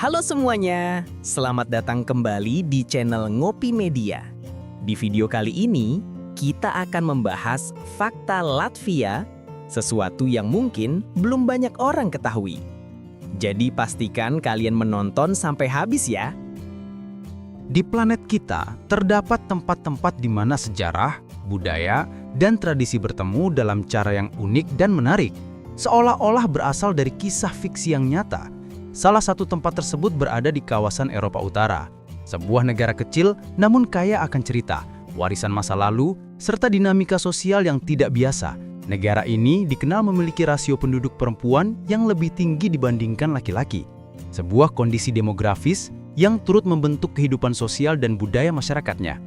Halo semuanya, selamat datang kembali di channel Ngopi Media. Di video kali ini, kita akan membahas fakta Latvia, sesuatu yang mungkin belum banyak orang ketahui. Jadi pastikan kalian menonton sampai habis ya. Di planet kita, terdapat tempat-tempat di mana sejarah, budaya, dan tradisi bertemu dalam cara yang unik dan menarik, seolah-olah berasal dari kisah fiksi yang nyata. Salah satu tempat tersebut berada di kawasan Eropa Utara, sebuah negara kecil namun kaya akan cerita, warisan masa lalu, serta dinamika sosial yang tidak biasa. Negara ini dikenal memiliki rasio penduduk perempuan yang lebih tinggi dibandingkan laki-laki, sebuah kondisi demografis yang turut membentuk kehidupan sosial dan budaya masyarakatnya.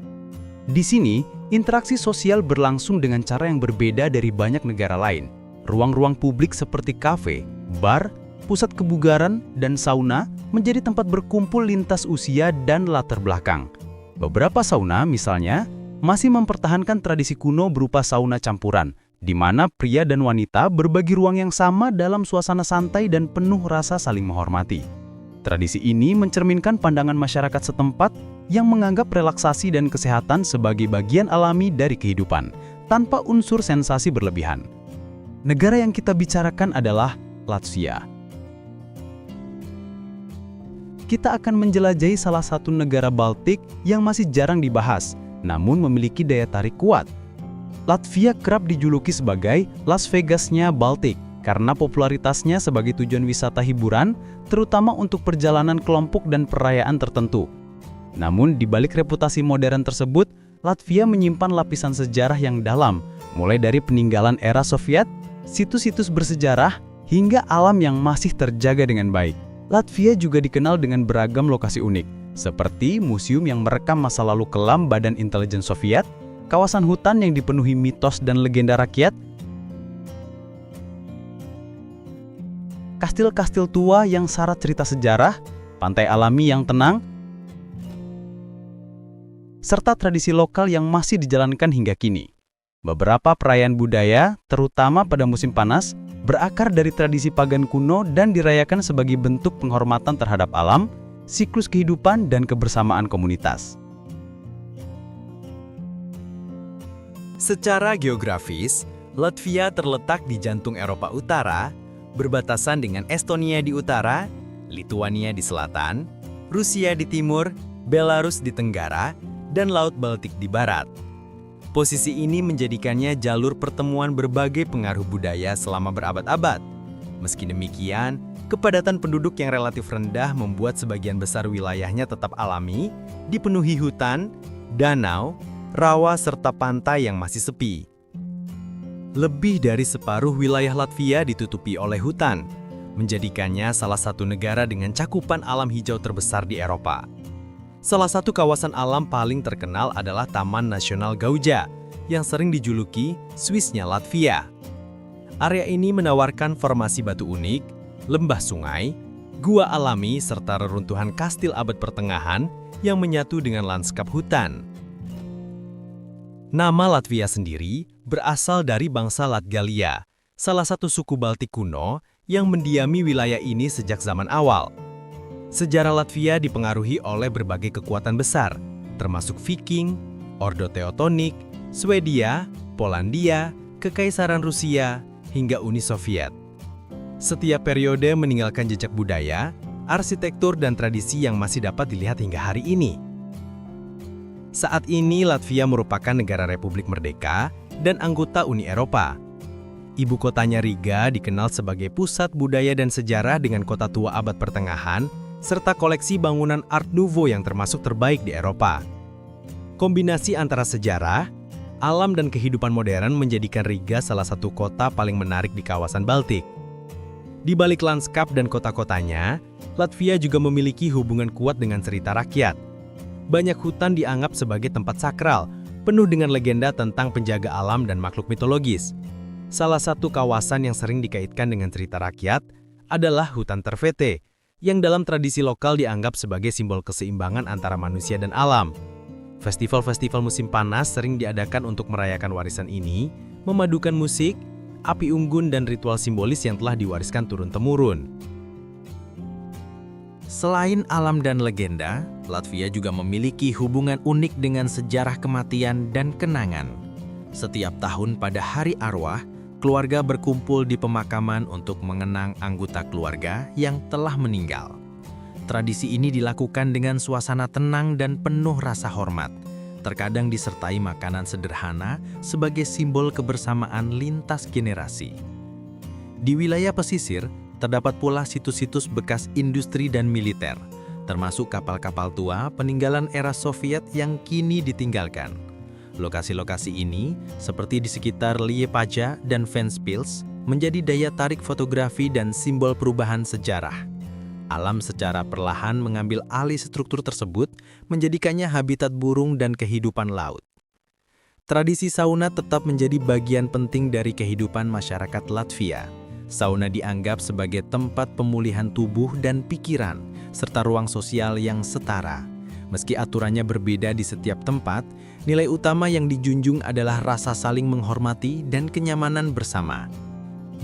Di sini, interaksi sosial berlangsung dengan cara yang berbeda dari banyak negara lain. Ruang-ruang publik seperti kafe, bar, pusat kebugaran, dan sauna menjadi tempat berkumpul lintas usia dan latar belakang. Beberapa sauna, misalnya, masih mempertahankan tradisi kuno berupa sauna campuran, di mana pria dan wanita berbagi ruang yang sama dalam suasana santai dan penuh rasa saling menghormati. Tradisi ini mencerminkan pandangan masyarakat setempat yang menganggap relaksasi dan kesehatan sebagai bagian alami dari kehidupan, tanpa unsur sensasi berlebihan. Negara yang kita bicarakan adalah Latvia. Kita akan menjelajahi salah satu negara Baltik yang masih jarang dibahas, namun memiliki daya tarik kuat. Latvia kerap dijuluki sebagai Las Vegas-nya Baltik karena popularitasnya sebagai tujuan wisata hiburan, terutama untuk perjalanan kelompok dan perayaan tertentu. Namun, di balik reputasi modern tersebut, Latvia menyimpan lapisan sejarah yang dalam, mulai dari peninggalan era Soviet, situs-situs bersejarah, hingga alam yang masih terjaga dengan baik. Latvia juga dikenal dengan beragam lokasi unik, seperti museum yang merekam masa lalu kelam Badan Intelijen Soviet, kawasan hutan yang dipenuhi mitos dan legenda rakyat, kastil-kastil tua yang syarat cerita sejarah, pantai alami yang tenang, serta tradisi lokal yang masih dijalankan hingga kini. Beberapa perayaan budaya, terutama pada musim panas, berakar dari tradisi pagan kuno dan dirayakan sebagai bentuk penghormatan terhadap alam, siklus kehidupan, dan kebersamaan komunitas. Secara geografis, Latvia terletak di jantung Eropa Utara, berbatasan dengan Estonia di utara, Lituania di selatan, Rusia di timur, Belarus di tenggara, dan Laut Baltik di barat. Posisi ini menjadikannya jalur pertemuan berbagai pengaruh budaya selama berabad-abad. Meski demikian, kepadatan penduduk yang relatif rendah membuat sebagian besar wilayahnya tetap alami, dipenuhi hutan, danau, rawa, serta pantai yang masih sepi. Lebih dari separuh wilayah Latvia ditutupi oleh hutan, menjadikannya salah satu negara dengan cakupan alam hijau terbesar di Eropa. Salah satu kawasan alam paling terkenal adalah Taman Nasional Gauja, yang sering dijuluki Swiss-nya Latvia. Area ini menawarkan formasi batu unik, lembah sungai, gua alami, serta reruntuhan kastil abad pertengahan yang menyatu dengan lanskap hutan. Nama Latvia sendiri berasal dari bangsa Latgalia, salah satu suku Baltik kuno yang mendiami wilayah ini sejak zaman awal. Sejarah Latvia dipengaruhi oleh berbagai kekuatan besar, termasuk Viking, Ordo Teotonik, Swedia, Polandia, Kekaisaran Rusia, hingga Uni Soviet. Setiap periode meninggalkan jejak budaya, arsitektur, dan tradisi yang masih dapat dilihat hingga hari ini. Saat ini Latvia merupakan negara republik merdeka dan anggota Uni Eropa. Ibu kotanya Riga dikenal sebagai pusat budaya dan sejarah dengan kota tua abad pertengahan, serta koleksi bangunan Art Nouveau yang termasuk terbaik di Eropa. Kombinasi antara sejarah, alam, dan kehidupan modern menjadikan Riga salah satu kota paling menarik di kawasan Baltik. Di balik lanskap dan kota-kotanya, Latvia juga memiliki hubungan kuat dengan cerita rakyat. Banyak hutan dianggap sebagai tempat sakral, penuh dengan legenda tentang penjaga alam dan makhluk mitologis. Salah satu kawasan yang sering dikaitkan dengan cerita rakyat adalah hutan Tervete, yang dalam tradisi lokal dianggap sebagai simbol keseimbangan antara manusia dan alam. Festival-festival musim panas sering diadakan untuk merayakan warisan ini, memadukan musik, api unggun, dan ritual simbolis yang telah diwariskan turun-temurun. Selain alam dan legenda, Latvia juga memiliki hubungan unik dengan sejarah kematian dan kenangan. Setiap tahun pada Hari Arwah, keluarga berkumpul di pemakaman untuk mengenang anggota keluarga yang telah meninggal. Tradisi ini dilakukan dengan suasana tenang dan penuh rasa hormat, terkadang disertai makanan sederhana sebagai simbol kebersamaan lintas generasi. Di wilayah pesisir, terdapat pula situs-situs bekas industri dan militer, termasuk kapal-kapal tua peninggalan era Soviet yang kini ditinggalkan. Lokasi-lokasi ini, seperti di sekitar Liepaja dan Ventspils, menjadi daya tarik fotografi dan simbol perubahan sejarah. Alam secara perlahan mengambil alih struktur tersebut, menjadikannya habitat burung dan kehidupan laut. Tradisi sauna tetap menjadi bagian penting dari kehidupan masyarakat Latvia. Sauna dianggap sebagai tempat pemulihan tubuh dan pikiran, serta ruang sosial yang setara. Meski aturannya berbeda di setiap tempat, nilai utama yang dijunjung adalah rasa saling menghormati dan kenyamanan bersama.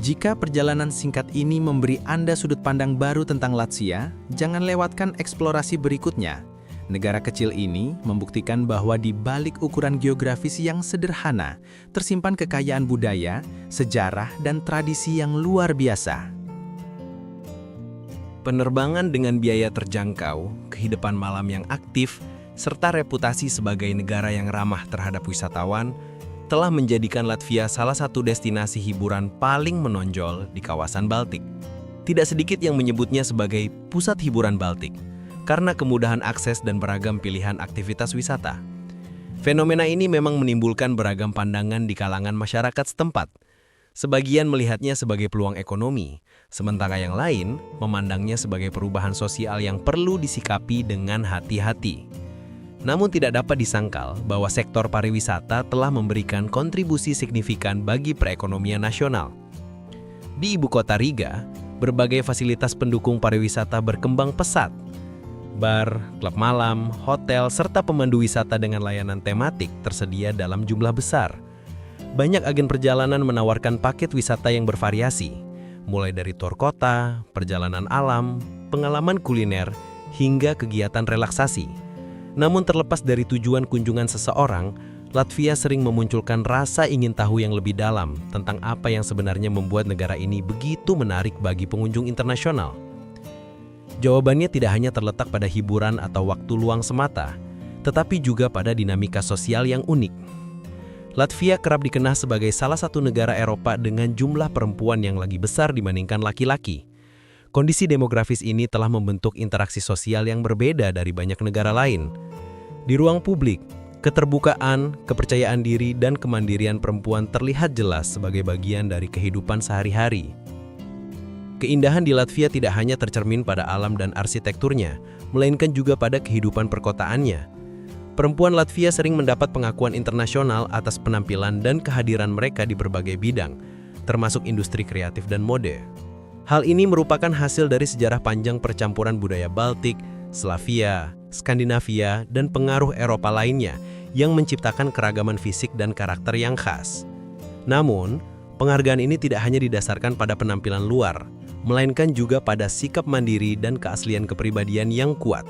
Jika perjalanan singkat ini memberi Anda sudut pandang baru tentang Latvia, jangan lewatkan eksplorasi berikutnya. Negara kecil ini membuktikan bahwa di balik ukuran geografis yang sederhana, tersimpan kekayaan budaya, sejarah, dan tradisi yang luar biasa. Penerbangan dengan biaya terjangkau, kehidupan malam yang aktif, serta reputasi sebagai negara yang ramah terhadap wisatawan, telah menjadikan Latvia salah satu destinasi hiburan paling menonjol di kawasan Baltik. Tidak sedikit yang menyebutnya sebagai pusat hiburan Baltik, karena kemudahan akses dan beragam pilihan aktivitas wisata. Fenomena ini memang menimbulkan beragam pandangan di kalangan masyarakat setempat. Sebagian melihatnya sebagai peluang ekonomi, sementara yang lain memandangnya sebagai perubahan sosial yang perlu disikapi dengan hati-hati. Namun tidak dapat disangkal bahwa sektor pariwisata telah memberikan kontribusi signifikan bagi perekonomian nasional. Di ibu kota Riga, berbagai fasilitas pendukung pariwisata berkembang pesat. Bar, klub malam, hotel, serta pemandu wisata dengan layanan tematik tersedia dalam jumlah besar. Banyak agen perjalanan menawarkan paket wisata yang bervariasi, mulai dari tur kota, perjalanan alam, pengalaman kuliner, hingga kegiatan relaksasi. Namun terlepas dari tujuan kunjungan seseorang, Latvia sering memunculkan rasa ingin tahu yang lebih dalam tentang apa yang sebenarnya membuat negara ini begitu menarik bagi pengunjung internasional. Jawabannya tidak hanya terletak pada hiburan atau waktu luang semata, tetapi juga pada dinamika sosial yang unik. Latvia kerap dikenal sebagai salah satu negara Eropa dengan jumlah perempuan yang lagi besar dibandingkan laki-laki. Kondisi demografis ini telah membentuk interaksi sosial yang berbeda dari banyak negara lain. Di ruang publik, keterbukaan, kepercayaan diri, dan kemandirian perempuan terlihat jelas sebagai bagian dari kehidupan sehari-hari. Keindahan di Latvia tidak hanya tercermin pada alam dan arsitekturnya, melainkan juga pada kehidupan perkotaannya. Perempuan Latvia sering mendapat pengakuan internasional atas penampilan dan kehadiran mereka di berbagai bidang, termasuk industri kreatif dan mode. Hal ini merupakan hasil dari sejarah panjang percampuran budaya Baltik, Slavia, Skandinavia, dan pengaruh Eropa lainnya yang menciptakan keragaman fisik dan karakter yang khas. Namun, penghargaan ini tidak hanya didasarkan pada penampilan luar, melainkan juga pada sikap mandiri dan keaslian kepribadian yang kuat.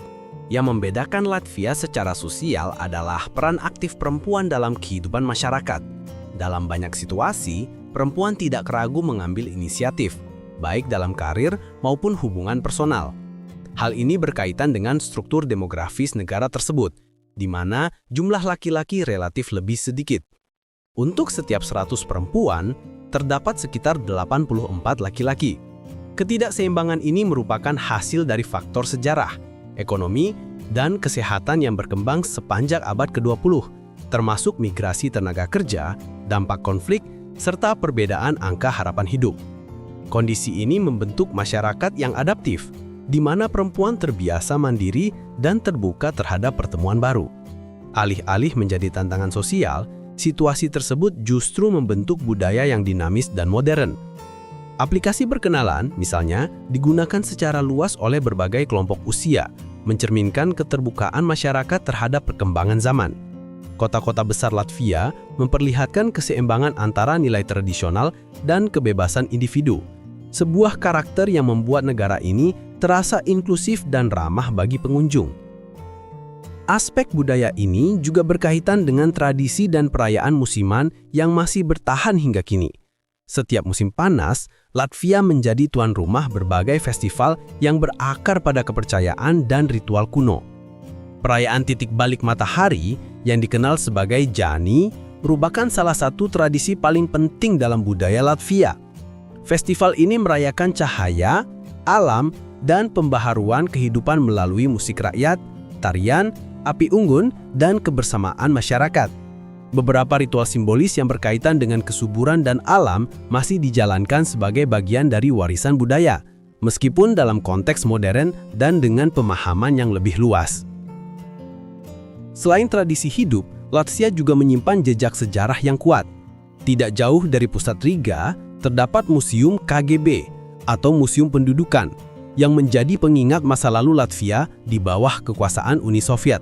Yang membedakan Latvia secara sosial adalah peran aktif perempuan dalam kehidupan masyarakat. Dalam banyak situasi, perempuan tidak ragu mengambil inisiatif, baik dalam karir maupun hubungan personal. Hal ini berkaitan dengan struktur demografis negara tersebut, di mana jumlah laki-laki relatif lebih sedikit. Untuk setiap 100 perempuan, terdapat sekitar 84 laki-laki. Ketidakseimbangan ini merupakan hasil dari faktor sejarah, ekonomi, dan kesehatan yang berkembang sepanjang abad ke-20, termasuk migrasi tenaga kerja, dampak konflik, serta perbedaan angka harapan hidup. Kondisi ini membentuk masyarakat yang adaptif, di mana perempuan terbiasa mandiri dan terbuka terhadap pertemuan baru. Alih-alih menjadi tantangan sosial, situasi tersebut justru membentuk budaya yang dinamis dan modern. Aplikasi berkenalan, misalnya, digunakan secara luas oleh berbagai kelompok usia, mencerminkan keterbukaan masyarakat terhadap perkembangan zaman. Kota-kota besar Latvia memperlihatkan keseimbangan antara nilai tradisional dan kebebasan individu, sebuah karakter yang membuat negara ini terasa inklusif dan ramah bagi pengunjung. Aspek budaya ini juga berkaitan dengan tradisi dan perayaan musiman yang masih bertahan hingga kini. Setiap musim panas, Latvia menjadi tuan rumah berbagai festival yang berakar pada kepercayaan dan ritual kuno. Perayaan titik balik matahari yang dikenal sebagai Jani merupakan salah satu tradisi paling penting dalam budaya Latvia. Festival ini merayakan cahaya, alam, dan pembaharuan kehidupan melalui musik rakyat, tarian, api unggun, dan kebersamaan masyarakat. Beberapa ritual simbolis yang berkaitan dengan kesuburan dan alam masih dijalankan sebagai bagian dari warisan budaya, meskipun dalam konteks modern dan dengan pemahaman yang lebih luas. Selain tradisi hidup, Latvia juga menyimpan jejak sejarah yang kuat. Tidak jauh dari pusat Riga, terdapat Museum KGB atau Museum Pendudukan yang menjadi pengingat masa lalu Latvia di bawah kekuasaan Uni Soviet.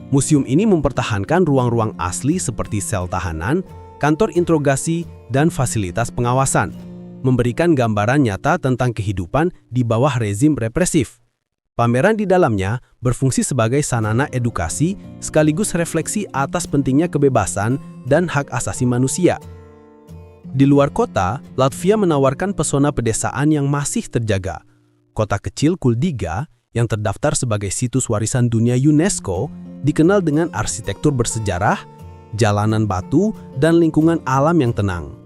Museum ini mempertahankan ruang-ruang asli seperti sel tahanan, kantor interogasi, dan fasilitas pengawasan, memberikan gambaran nyata tentang kehidupan di bawah rezim represif. Pameran di dalamnya berfungsi sebagai sarana edukasi sekaligus refleksi atas pentingnya kebebasan dan hak asasi manusia. Di luar kota, Latvia menawarkan pesona pedesaan yang masih terjaga. Kota kecil Kuldiga yang terdaftar sebagai situs warisan dunia UNESCO dikenal dengan arsitektur bersejarah, jalanan batu, dan lingkungan alam yang tenang.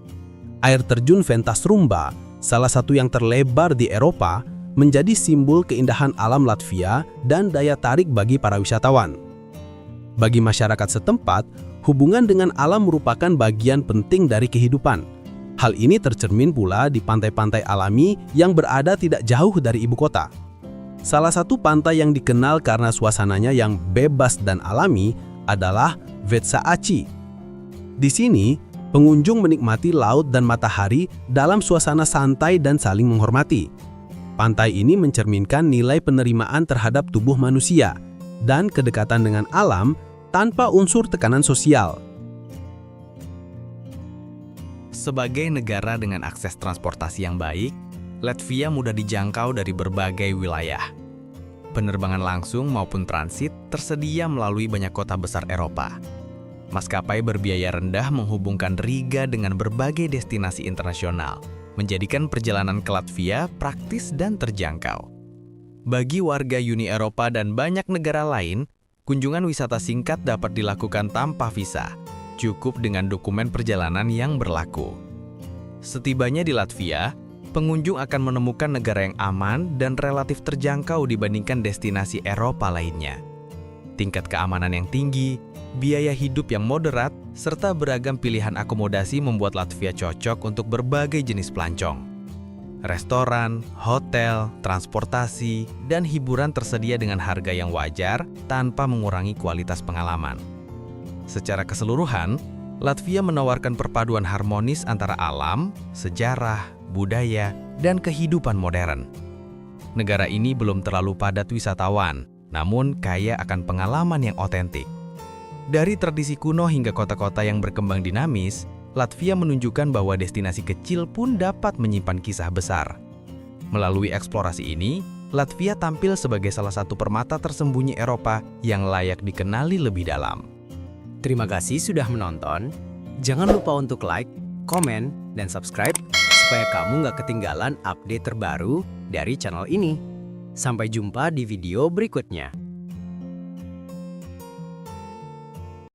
Air terjun Ventas Rumba, salah satu yang terlebar di Eropa, menjadi simbol keindahan alam Latvia dan daya tarik bagi para wisatawan. Bagi masyarakat setempat, hubungan dengan alam merupakan bagian penting dari kehidupan. Hal ini tercermin pula di pantai-pantai alami yang berada tidak jauh dari ibu kota. Salah satu pantai yang dikenal karena suasananya yang bebas dan alami adalah Vetsa Aci. Di sini, pengunjung menikmati laut dan matahari dalam suasana santai dan saling menghormati. Pantai ini mencerminkan nilai penerimaan terhadap tubuh manusia dan kedekatan dengan alam tanpa unsur tekanan sosial. Sebagai negara dengan akses transportasi yang baik, Latvia mudah dijangkau dari berbagai wilayah. Penerbangan langsung maupun transit tersedia melalui banyak kota besar Eropa. Maskapai berbiaya rendah menghubungkan Riga dengan berbagai destinasi internasional, menjadikan perjalanan ke Latvia praktis dan terjangkau. Bagi warga Uni Eropa dan banyak negara lain, kunjungan wisata singkat dapat dilakukan tanpa visa, cukup dengan dokumen perjalanan yang berlaku. Setibanya di Latvia, pengunjung akan menemukan negara yang aman dan relatif terjangkau dibandingkan destinasi Eropa lainnya. Tingkat keamanan yang tinggi, biaya hidup yang moderat, serta beragam pilihan akomodasi membuat Latvia cocok untuk berbagai jenis pelancong. Restoran, hotel, transportasi, dan hiburan tersedia dengan harga yang wajar tanpa mengurangi kualitas pengalaman. Secara keseluruhan, Latvia menawarkan perpaduan harmonis antara alam, sejarah, budaya, dan kehidupan modern. Negara ini belum terlalu padat wisatawan, namun kaya akan pengalaman yang otentik. Dari tradisi kuno hingga kota-kota yang berkembang dinamis, Latvia menunjukkan bahwa destinasi kecil pun dapat menyimpan kisah besar. Melalui eksplorasi ini, Latvia tampil sebagai salah satu permata tersembunyi Eropa yang layak dikenali lebih dalam. Terima kasih sudah menonton. Jangan lupa untuk like, komen, dan subscribe supaya kamu nggak ketinggalan update terbaru dari channel ini. Sampai jumpa di video berikutnya.